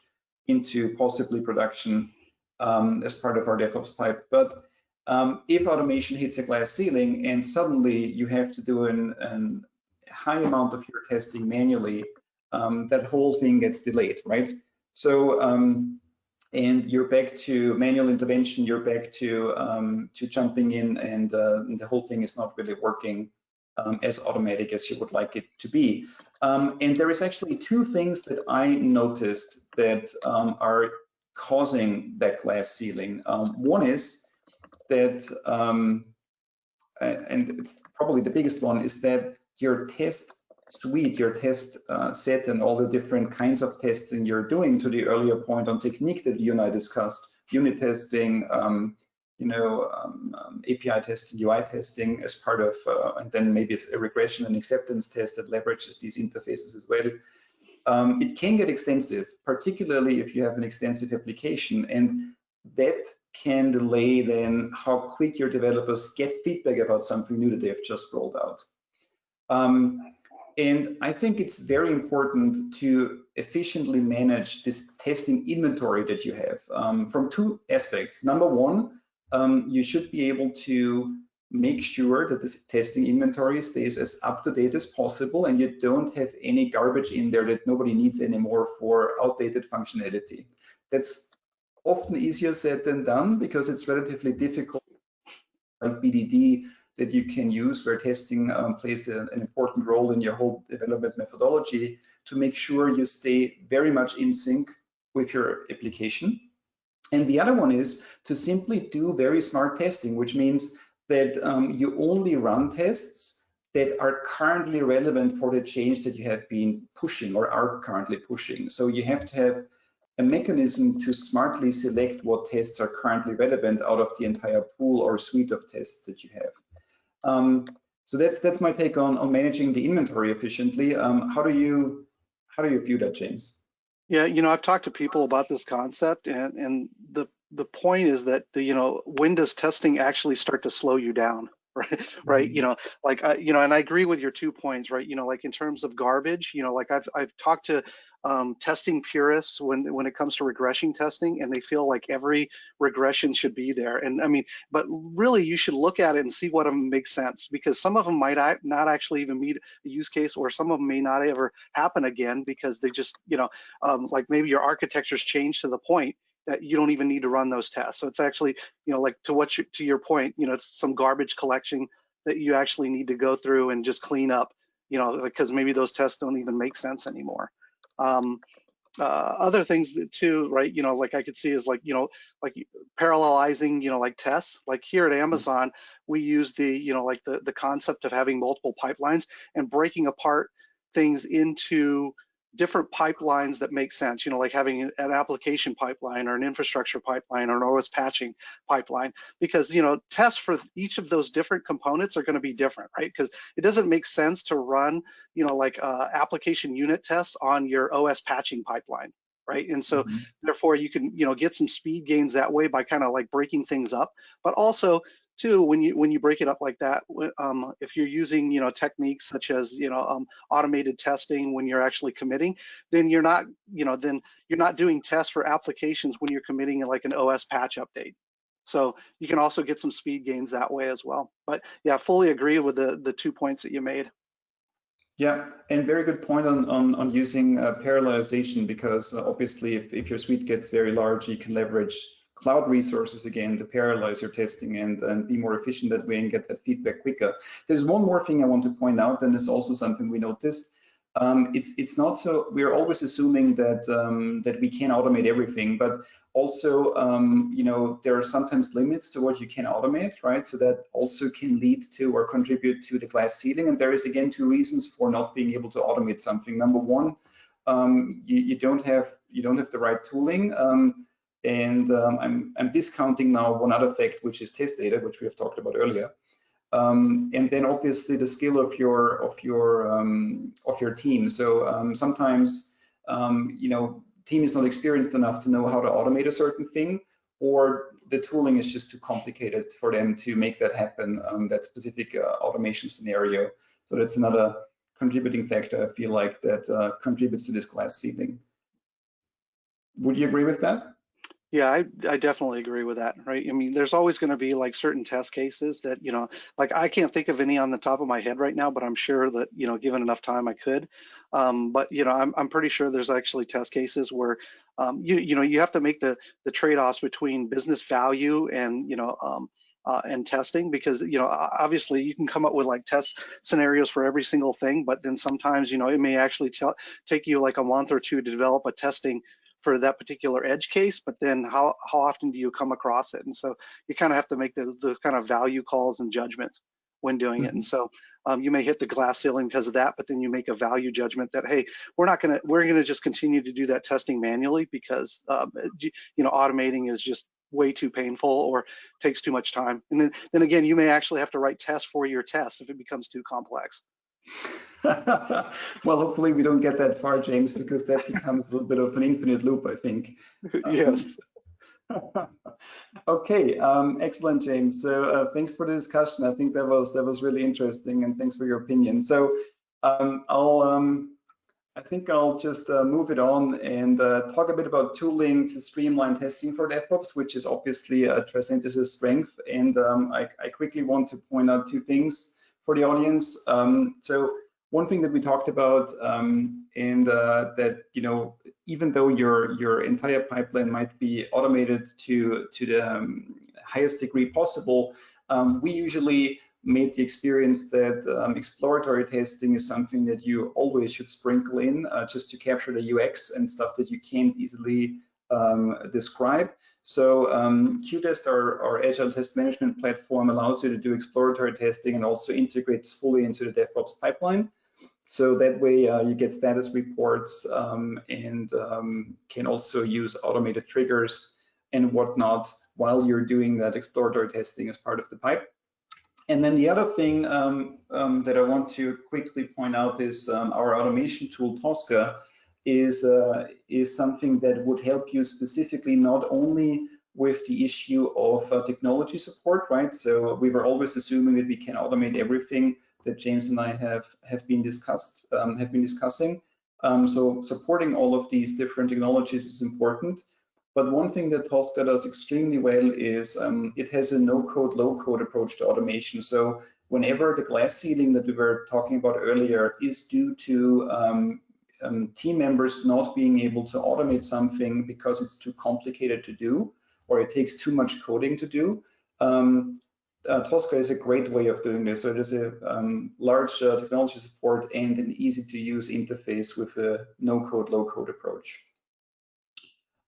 [SPEAKER 2] into possibly production as part of our DevOps pipe. But if automation hits a glass ceiling and suddenly you have to do a high amount of your testing manually, that whole thing gets delayed, right? So and you're back to manual intervention, you're back to jumping in, and the whole thing is not really working as automatic as you would like it to be. And there is actually two things that I noticed that are causing that glass ceiling. One is that, and it's probably the biggest one, is that your test suite, your test set, and all the different kinds of testing you're doing, to the earlier point on technique that you and I discussed, unit testing, API testing, UI testing as part of, and then maybe a regression and acceptance test that leverages these interfaces as well. It can get extensive, particularly if you have an extensive application, and that can delay then how quick your developers get feedback about something new that they've just rolled out. And I think it's very important to efficiently manage this testing inventory that you have from two aspects. Number one, you should be able to make sure that this testing inventory stays as up to date as possible, and you don't have any garbage in there that nobody needs anymore for outdated functionality. That's often easier said than done, because it's relatively difficult, like BDD, that you can use where testing plays an important role in your whole development methodology, to make sure you stay very much in sync with your application. And the other one is to simply do very smart testing, which means that you only run tests that are currently relevant for the change that you have been pushing or are currently pushing. So you have to have a mechanism to smartly select what tests are currently relevant out of the entire pool or suite of tests that you have. So that's my take on managing the inventory efficiently. How do you view that, James?
[SPEAKER 3] Yeah, I've talked to people about this concept, and the point is that when does testing actually start to slow you down? Right,
[SPEAKER 2] Mm-hmm.
[SPEAKER 3] And I agree with your 2 points, right? Like in terms of garbage, like I've talked to testing purists when it comes to regression testing, and they feel like every regression should be there. And I mean, but really you should look at it and see what of them makes sense, because some of them might not actually even meet a use case, or some of them may not ever happen again, because they just, like maybe your architecture's changed to the point that you don't even need to run those tests. So it's actually, like to your point, it's some garbage collection that you actually need to go through and just clean up, because maybe those tests don't even make sense anymore. Other things that too, right? Like I could see is like parallelizing, like tests. Like here at Amazon, we use the, like the concept of having multiple pipelines and breaking apart things into different pipelines that make sense, like having an application pipeline or an infrastructure pipeline or an OS patching pipeline, because tests for each of those different components are going to be different, right? Because it doesn't make sense to run like application unit tests on your OS patching pipeline, right? And so therefore you can get some speed gains that way by kind of like breaking things up. But also too, when you break it up like that, if you're using techniques such as automated testing when you're actually committing, then you're not doing tests for applications when you're committing like an OS patch update. So you can also get some speed gains that way as well. But yeah, fully agree with the 2 points that you made.
[SPEAKER 2] Yeah, and very good point on using parallelization, because obviously if your suite gets very large, you can leverage cloud resources again to parallelize your testing and be more efficient that way and get that feedback quicker. There's one more thing I want to point out, and it's also something we noticed. It's not so, we're always assuming that that we can automate everything, but also there are sometimes limits to what you can automate, right? So that also can lead to or contribute to the glass ceiling. And there is again 2 reasons for not being able to automate something. Number one, you don't have the right tooling. I'm discounting now one other fact, which is test data, which we have talked about earlier. and then obviously the skill of your team. So sometimes team is not experienced enough to know how to automate a certain thing, or the tooling is just too complicated for them to make that happen, that specific automation scenario. So that's another contributing factor, I feel like, that contributes to this glass ceiling. Would you agree with that?
[SPEAKER 3] Yeah, I definitely agree with that, right? I mean, there's always going to be like certain test cases that, like I can't think of any on the top of my head right now, but I'm sure that, given enough time I could. But, I'm pretty sure there's actually test cases where, you have to make the trade-offs between business value and testing, because, obviously you can come up with like test scenarios for every single thing, but then sometimes, it may actually take you like a month or two to develop a testing for that particular edge case, but then how often do you come across it? And so you kind of have to make those kind of value calls and judgments when doing it. And so you may hit the glass ceiling because of that, but then you make a value judgment that, hey, we're gonna just continue to do that testing manually because automating is just way too painful or takes too much time. And then again, you may actually have to write tests for your tests if it becomes too complex.
[SPEAKER 2] Well, hopefully we don't get that far, James, because that becomes a little bit of an infinite loop, I think.
[SPEAKER 3] Yes.
[SPEAKER 2] Okay, excellent, James. So thanks for the discussion. I think that was really interesting, and thanks for your opinion. So I think I'll just move it on and talk a bit about tooling to streamline testing for DevOps, which is obviously Tricentis' strength. And I quickly want to point out two things for the audience. So one thing that we talked about, and that even though your entire pipeline might be automated to the highest degree possible, we usually made the experience that exploratory testing is something that you always should sprinkle in just to capture the UX and stuff that you can't easily describe. So Qtest, our Agile test management platform, allows you to do exploratory testing and also integrates fully into the DevOps pipeline. So that way you get status reports and can also use automated triggers and whatnot while you're doing that exploratory testing as part of the pipe. And then the other thing that I want to quickly point out is our automation tool, Tosca, is something that would help you specifically not only with the issue of technology support, right? So we were always assuming that we can automate everything that James and I have been discussing. So supporting all of these different technologies is important. But one thing that Tosca does extremely well is it has a no-code, low-code approach to automation. So whenever the glass ceiling that we were talking about earlier is due to team members not being able to automate something because it's too complicated to do, or it takes too much coding to do, Tosca is a great way of doing this. So there's a large technology support and an easy-to-use interface with a no-code, low-code approach.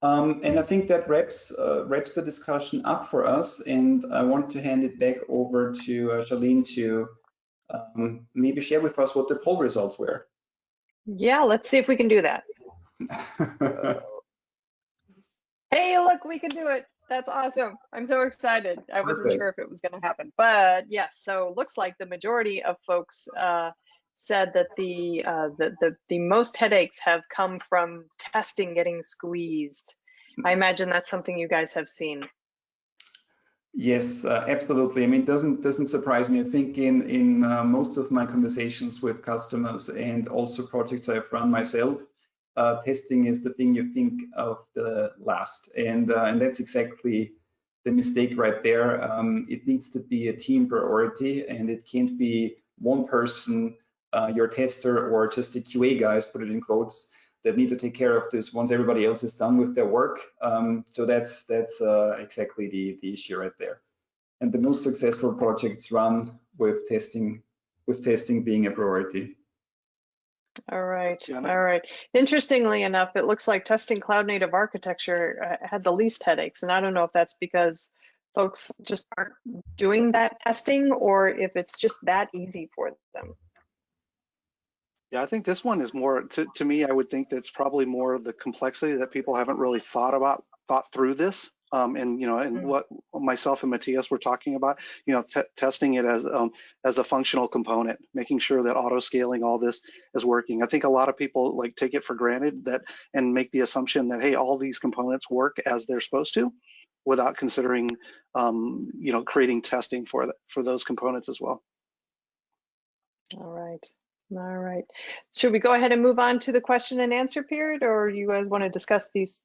[SPEAKER 2] And I think that wraps the discussion up for us. And I want to hand it back over to Charlene to maybe share with us what the poll results were.
[SPEAKER 1] Yeah, let's see if we can do that. Hey, look, we can do it. That's awesome. I'm so excited. I wasn't sure if it was going to happen, but yes. So looks like the majority of folks said that the most headaches have come from testing getting squeezed. I imagine that's something you guys have seen.
[SPEAKER 2] Yes, absolutely. I mean, it doesn't surprise me. I think in most of my conversations with customers and also projects I've run myself, testing is the thing you think of the last, and that's exactly the mistake right there. It needs to be a team priority, and it can't be one person, your tester, or just the QA guys, put it in quotes, that need to take care of this once everybody else is done with their work. So that's exactly the issue right there. And the most successful projects run with testing being a priority.
[SPEAKER 1] All right. All right. Interestingly enough, it looks like testing cloud native architecture had the least headaches. And I don't know if that's because folks just aren't doing that testing or if it's just that easy for them.
[SPEAKER 3] Yeah, I think this one is more, to me, I would think that's probably more of the complexity that people haven't really thought through this. And what myself and Matthias were talking about, testing it as a functional component, making sure that auto scaling, all this is working. I think a lot of people like take it for granted that and make the assumption that, hey, all these components work as they're supposed to, without considering creating testing for those components as well.
[SPEAKER 1] All right. All right. Should we go ahead and move on to the question and answer period, or you guys want to discuss these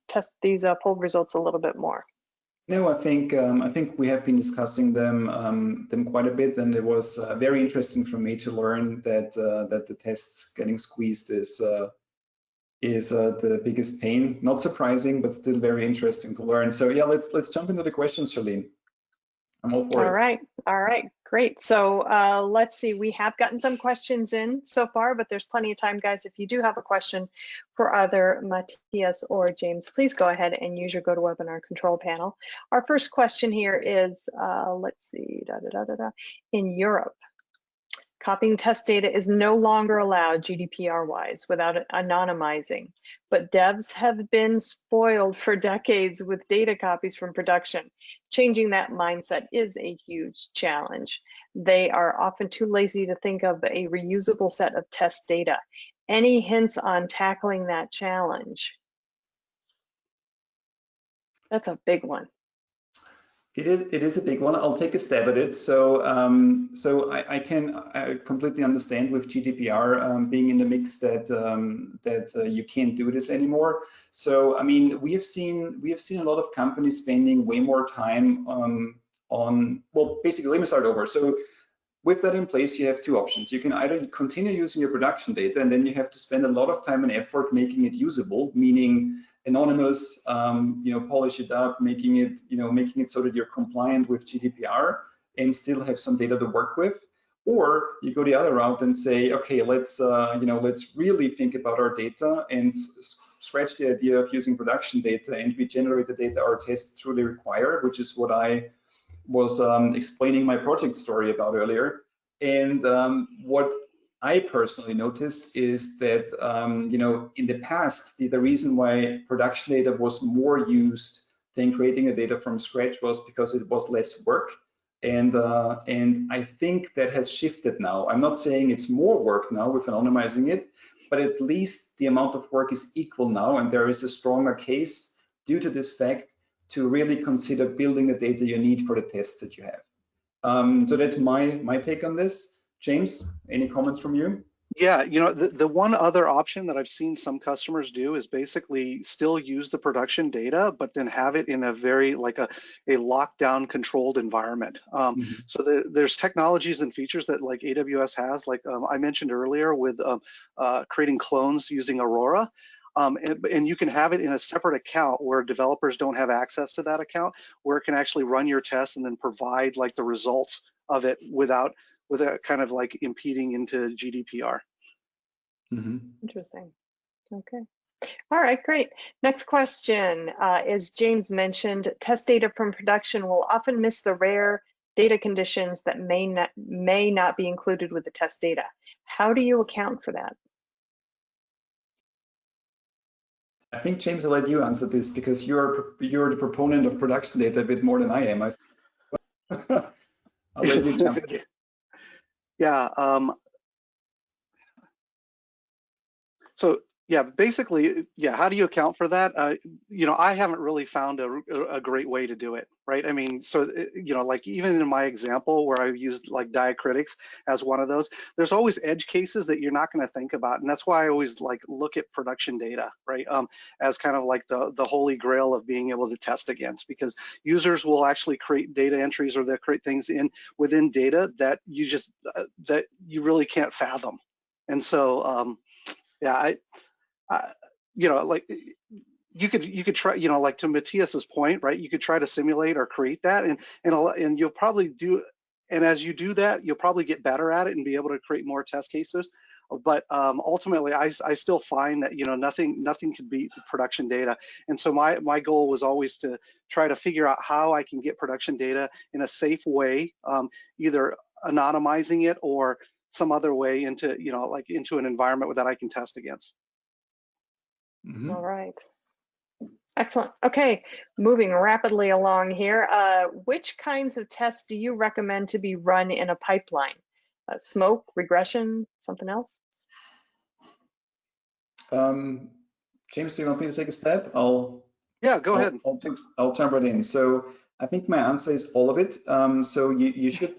[SPEAKER 1] poll results a little bit more?
[SPEAKER 2] No, I think we have been discussing them quite a bit, and it was very interesting for me to learn that the tests getting squeezed is the biggest pain. Not surprising, but still very interesting to learn. So yeah, let's jump into the questions, Charlene. I'm all for it.
[SPEAKER 1] All right, great. So let's see, we have gotten some questions in so far, but there's plenty of time, guys. If you do have a question for either Matthias or James, please go ahead and use your GoToWebinar control panel. Our first question here is, let's see, in Europe, copying test data is no longer allowed GDPR-wise without anonymizing, but devs have been spoiled for decades with data copies from production. Changing that mindset is a huge challenge. They are often too lazy to think of a reusable set of test data. Any hints on tackling that challenge? That's a big one.
[SPEAKER 2] It is a big one. I'll take a stab at it. So I completely understand with GDPR being in the mix that you can't do this anymore. So I mean, we have seen a lot of companies spending way more time on well, basically, let me start over. So with that in place, you have two options. You can either continue using your production data, and then you have to spend a lot of time and effort making it usable, meaning anonymous, polish it up, making it so that you're compliant with GDPR and still have some data to work with. Or you go the other route and say, okay, let's really think about our data and scratch the idea of using production data, and we generate the data our tests truly require, which is what I was explaining my project story about earlier. And what I personally noticed is that in the past, the reason why production data was more used than creating the data from scratch was because it was less work, and I think that has shifted now. I'm not saying it's more work now with anonymizing it, but at least the amount of work is equal now, and there is a stronger case due to this fact to really consider building the data you need for the tests that you have. So that's my take on this. James, any comments from you?
[SPEAKER 3] Yeah, the one other option that I've seen some customers do is basically still use the production data, but then have it in a very like a lockdown controlled environment. So there's technologies and features that like AWS has, like I mentioned earlier with creating clones using Aurora. And you can have it in a separate account where developers don't have access to that account, where it can actually run your tests and then provide like the results of it without kind of like impeding into GDPR.
[SPEAKER 1] Interesting. Okay. All right, great. Next question is, James mentioned test data from production will often miss the rare data conditions that may not be included with the test data. How do you account for that?
[SPEAKER 2] I think, James, I'll let you answer this because you're the proponent of production data a bit more than I am. I'll let you jump in.
[SPEAKER 3] Yeah. So yeah, basically, yeah. How do you account for that? I haven't really found a great way to do it, right? I mean, so like even in my example where I used like diacritics as one of those, there's always edge cases that you're not going to think about, and that's why I always like look at production data, right? As kind of like the holy grail of being able to test against, because users will actually create data entries or they'll create things within data that you just that you really can't fathom, and so yeah, like you could try, like to Matthias's point, right? You could try to simulate or create that, and you'll probably do, and as you do that, you'll probably get better at it and be able to create more test cases. But ultimately, I still find that nothing can beat production data, and so my goal was always to try to figure out how I can get production data in a safe way, either anonymizing it or some other way into into an environment that I can test against.
[SPEAKER 1] All right. Excellent. Okay, moving rapidly along here. Which kinds of tests do you recommend to be run in a pipeline? Smoke, regression, something else?
[SPEAKER 2] James, do you want me to take a step?
[SPEAKER 3] Yeah, go ahead.
[SPEAKER 2] I'll jump right in. So I think my answer is all of it. So you should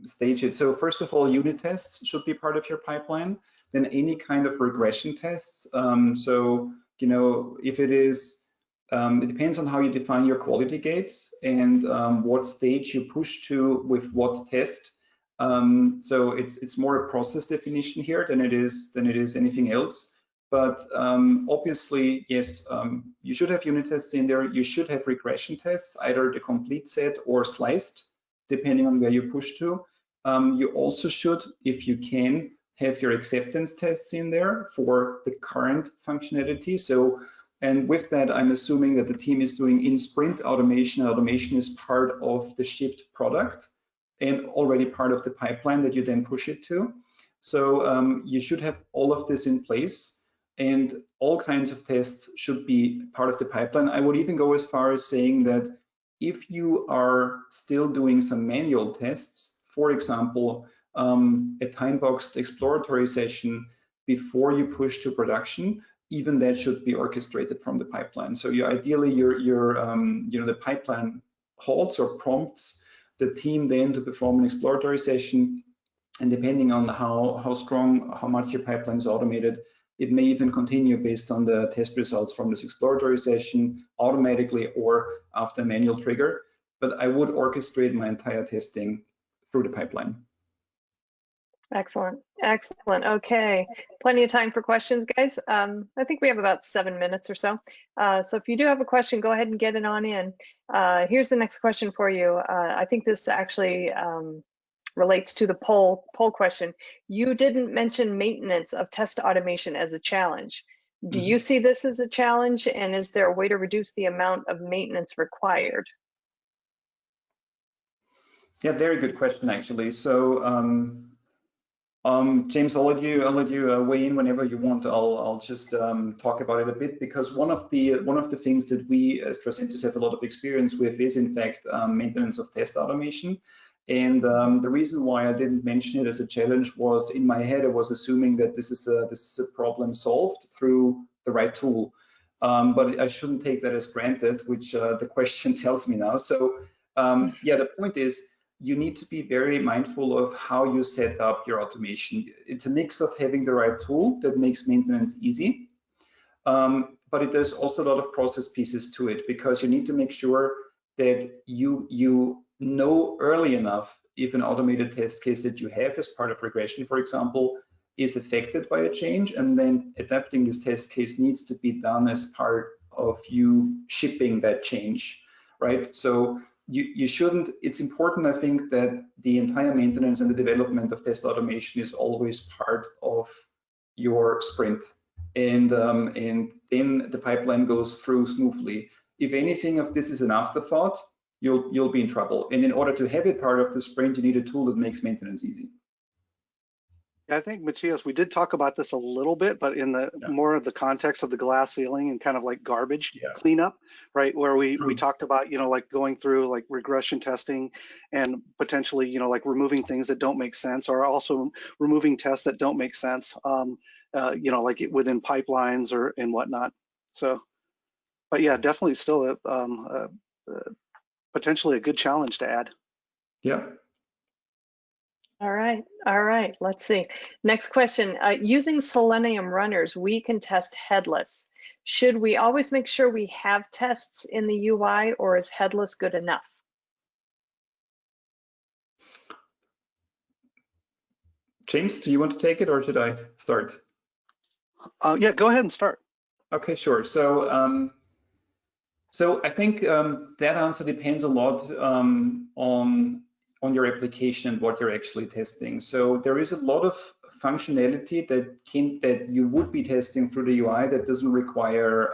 [SPEAKER 2] stage it. So first of all, unit tests should be part of your pipeline. Then any kind of regression tests. So if it is, it depends on how you define your quality gates and what stage you push to with what test. So it's more a process definition here than it is anything else. But obviously, yes, you should have unit tests in there. You should have regression tests, either the complete set or sliced, depending on where you push to. You also should, if you can, have your acceptance tests in there for the current functionality. So, and with that, I'm assuming that the team is doing in sprint automation. Automation is part of the shipped product and already part of the pipeline that you then push it to. So you should have all of this in place. And all kinds of tests should be part of the pipeline. I would even go as far as saying that if you are still doing some manual tests, for example, a time-boxed exploratory session before you push to production, even that should be orchestrated from the pipeline. So ideally, the pipeline halts or prompts the team then to perform an exploratory session, and depending on how strong, how much your pipeline is automated, it may even continue based on the test results from this exploratory session automatically or after manual trigger. But I would orchestrate my entire testing through the pipeline.
[SPEAKER 1] Excellent, excellent. Okay, plenty of time for questions, guys. I think we have about 7 minutes or so. So if you do have a question, go ahead and get it on in. Here's the next question for you. I think this actually relates to the poll question. You didn't mention maintenance of test automation as a challenge. Do you see this as a challenge, and is there a way to reduce the amount of maintenance required?
[SPEAKER 2] Yeah, very good question, actually. So James, I'll let you weigh in whenever you want. I'll just talk about it a bit, because one of the things that we as Tricentis have a lot of experience with is in fact maintenance of test automation. And the reason why I didn't mention it as a challenge was, in my head I was assuming that this is a problem solved through the right tool, but I shouldn't take that as granted, which the question tells me now. So yeah, the point is, you need to be very mindful of how you set up your automation. It's a mix of having the right tool that makes maintenance easy, but there's also a lot of process pieces to it, because you need to make sure that you know early enough if an automated test case that you have as part of regression, for example, is affected by a change, and then adapting this test case needs to be done as part of you shipping that change, right? So you shouldn't, it's important, I think, that the entire maintenance and the development of test automation is always part of your sprint, and then the pipeline goes through smoothly. If anything of this is an afterthought, you'll be in trouble. And in order to have it part of the sprint, you need a tool that makes maintenance easy.
[SPEAKER 3] I think, Matthias, we did talk about this a little bit, but in the more of the context of the glass ceiling and kind of like garbage cleanup, right? Where we talked about, like going through like regression testing and potentially, like removing things that don't make sense, or also removing tests that don't make sense, like within pipelines or and whatnot. So, but yeah, definitely still potentially a good challenge to add.
[SPEAKER 2] Yeah.
[SPEAKER 1] All right, let's see. Next question, using Selenium runners, we can test headless. Should we always make sure we have tests in the UI, or is headless good enough?
[SPEAKER 2] James, do you want to take it, or should I start?
[SPEAKER 3] Yeah, go ahead and start.
[SPEAKER 2] Okay, sure. So so I think that answer depends a lot on your application and what you're actually testing. So there is a lot of functionality that you would be testing through the UI that doesn't require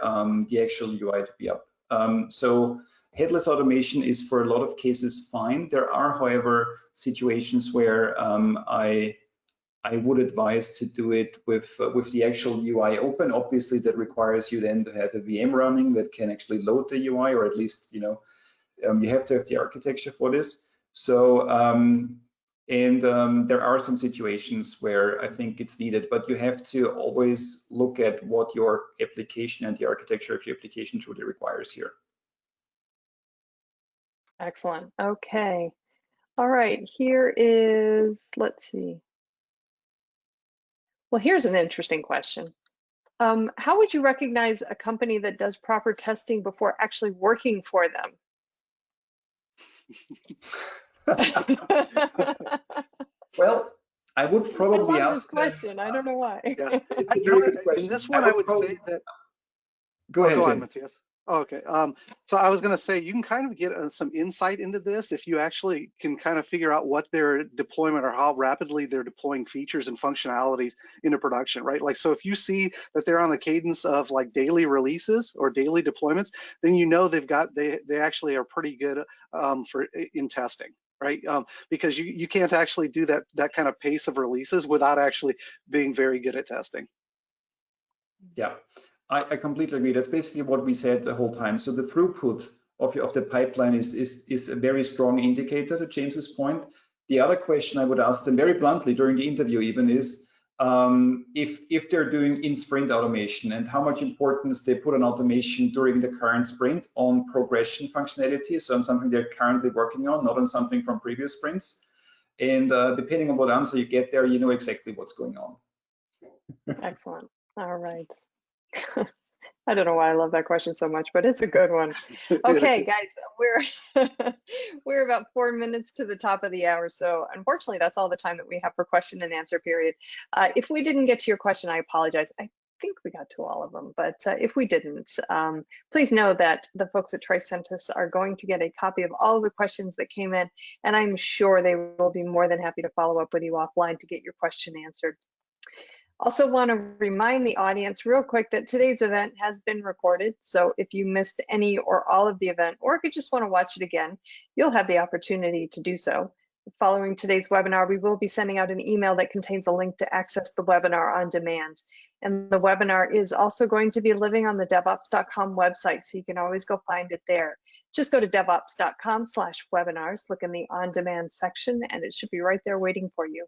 [SPEAKER 2] the actual UI to be up. So headless automation is for a lot of cases fine. There are, however, situations where I would advise to do it with the actual UI open. Obviously, that requires you then to have a VM running that can actually load the UI, or at least, you know, you have to have the architecture for this. So, there are some situations where I think it's needed, but you have to always look at what your application and the architecture of your application truly requires here.
[SPEAKER 1] Excellent. Okay. All right. Here is, let's see. Well, here's an interesting question. How would you recognize a company that does proper testing before actually working for them?
[SPEAKER 2] Well, I would probably
[SPEAKER 1] I love
[SPEAKER 2] ask
[SPEAKER 1] this question. I don't know why.
[SPEAKER 3] Yeah.
[SPEAKER 2] It's a very good question.
[SPEAKER 3] In this one, I would say that.
[SPEAKER 2] Go ahead,
[SPEAKER 3] Go on,
[SPEAKER 2] Tim.
[SPEAKER 3] Matthias. Oh, okay. So I was going to say you can kind of get some insight into this if you actually can kind of figure out what their deployment or how rapidly they're deploying features and functionalities into production, right? Like, so if you see that they're on the cadence of like daily releases or daily deployments, then you know they actually are pretty good in testing. Right, because you can't actually do that kind of pace of releases without actually being very good at testing.
[SPEAKER 2] Yeah, I completely agree. That's basically what we said the whole time. So the throughput of the pipeline is a very strong indicator, to James's point. The other question I would ask them very bluntly during the interview even is if they're doing in sprint automation and how much importance they put on automation during the current sprint on progression functionality, so on something they're currently working on, not on something from previous sprints. And depending on what answer you get there, you know exactly what's going on.
[SPEAKER 1] Excellent. All right. I don't know why I love that question so much, but it's a good one. Okay, guys, we're about 4 minutes to the top of the hour, so unfortunately, that's all the time that we have for question and answer period. If we didn't get to your question, I apologize. I think we got to all of them, but if we didn't, please know that the folks at Tricentis are going to get a copy of all of the questions that came in, and I'm sure they will be more than happy to follow up with you offline to get your question answered. Also want to remind the audience real quick that today's event has been recorded. So if you missed any or all of the event, or if you just want to watch it again, you'll have the opportunity to do so. Following today's webinar, we will be sending out an email that contains a link to access the webinar on demand. And the webinar is also going to be living on the DevOps.com website, so you can always go find it there. Just go to DevOps.com/webinars, look in the on demand section, and it should be right there waiting for you.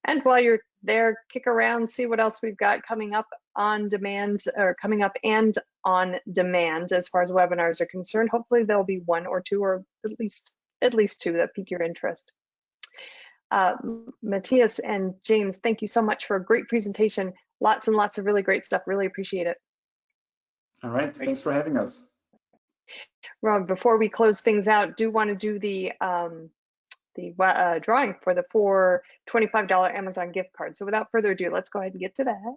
[SPEAKER 1] And while you're there, kick around, see what else we've got coming up on demand, or coming up and on demand as far as webinars are concerned. Hopefully there'll be 1 or 2, or at least 2 that pique your interest. Matthias and James, thank you so much for a great presentation. Lots and lots of really great stuff. Really appreciate it.
[SPEAKER 2] All right, thanks for having us.
[SPEAKER 1] Rob, before we close things out, do want to do the drawing for the 4 $25 Amazon gift cards. So without further ado, let's go ahead and get to that.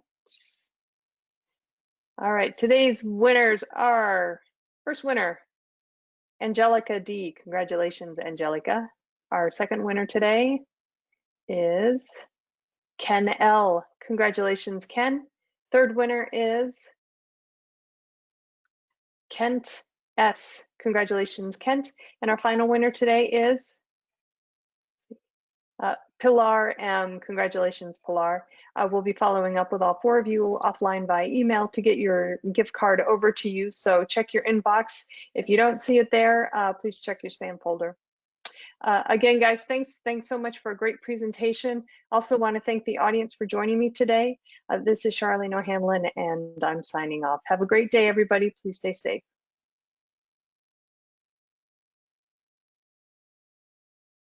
[SPEAKER 1] All right, today's winners are, first winner, Angelica D. Congratulations, Angelica. Our second winner today is Ken L. Congratulations, Ken. Third winner is Kent S. Congratulations, Kent. And our final winner today is Pilar M. Congratulations, Pilar. We'll be following up with all 4 of you offline by email to get your gift card over to you. So check your inbox. If you don't see it there, please check your spam folder. Again, guys, thanks so much for a great presentation. Also want to thank the audience for joining me today. This is Charlene O'Hanlon, and I'm signing off. Have a great day, everybody. Please stay safe.